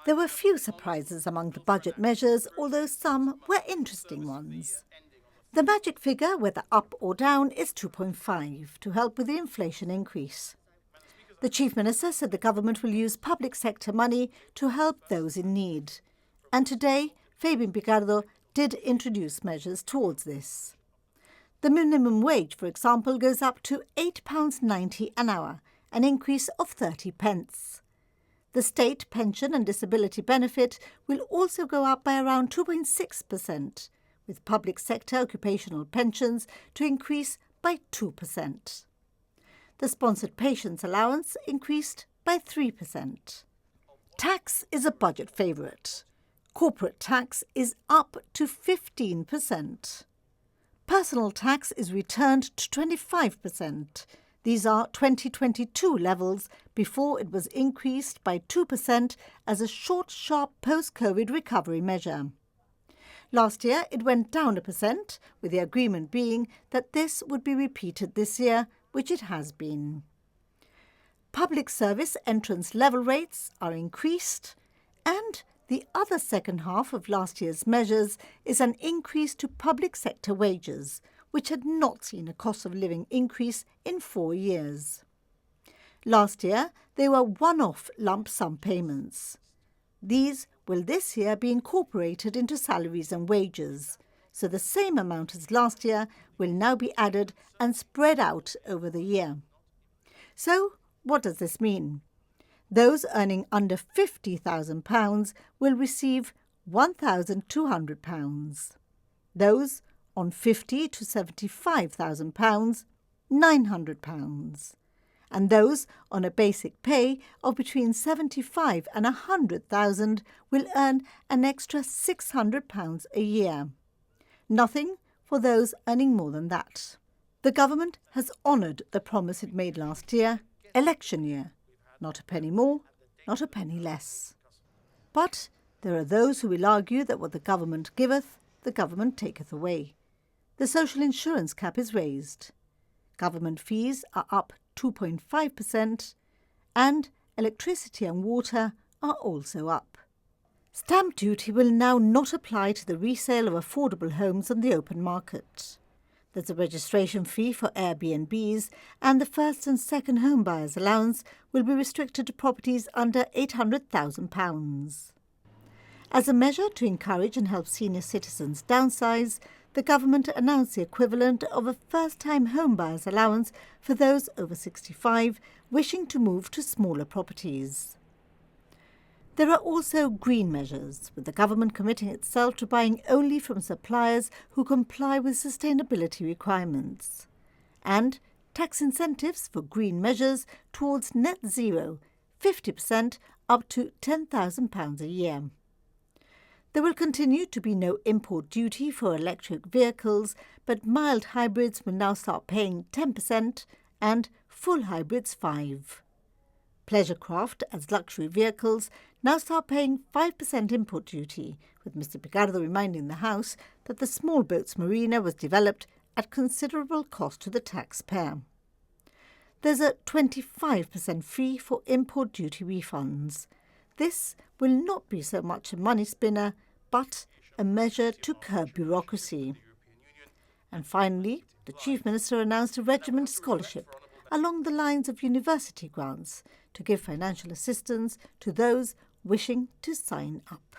There were few surprises among the budget measures, although some were interesting ones. The magic figure, whether up or down, is 2.5 to help with the inflation increase. The Chief Minister said the government will use public sector money to help those in need. And today, Fabian Picardo did introduce measures towards this. The minimum wage, for example, goes up to £8.90 an hour, an increase of 30 pence. The state pension and disability benefit will also go up by around 2.6%, with public sector occupational pensions to increase by 2%. The sponsored patients allowance increased by 3%. Tax is a budget favourite. Corporate tax is up to 15%. Personal tax is returned to 25%. These are 2022 levels before it was increased by 2% as a short, sharp post-COVID recovery measure. Last year it went down 1%, with the agreement being that this would be repeated this year, which it has been. Public service entrance level rates are increased, and the other second half of last year's measures is an increase to public sector wages, which had not seen a cost of living increase in 4 years. Last year, they were one-off lump sum payments. These will this year be incorporated into salaries and wages, so the same amount as last year will now be added and spread out over the year. So, what does this mean? Those earning under £50,000 will receive £1,200. Those on £50,000 to £75,000, £900. And those on a basic pay of between £75,000 and £100,000 will earn an extra £600 a year. Nothing for those earning more than that. The government has honoured the promise it made last year, election year. Not a penny more, not a penny less. But there are those who will argue that what the government giveth, the government taketh away. The social insurance cap is raised. Government fees are up 2.5%, and electricity and water are also up. Stamp duty will now not apply to the resale of affordable homes on the open market. There's a registration fee for Airbnbs, and the first and second home buyers allowance will be restricted to properties under £800,000. As a measure to encourage and help senior citizens downsize, the government announced the equivalent of a first-time home buyers allowance for those over 65 wishing to move to smaller properties. There are also green measures, with the government committing itself to buying only from suppliers who comply with sustainability requirements, and tax incentives for green measures towards net zero, 50% up to £10,000 a year. There will continue to be no import duty for electric vehicles, but mild hybrids will now start paying 10% and full hybrids 5%. Pleasure craft as luxury vehicles now start paying 5% import duty, with Mr. Picardo reminding the House that the small boats marina was developed at considerable cost to the taxpayer. There's a 25% fee for import duty refunds. This will not be so much a money spinner, but a measure to curb bureaucracy. And finally, the Chief Minister announced a regiment scholarship along the lines of university grants to give financial assistance to those wishing to sign up.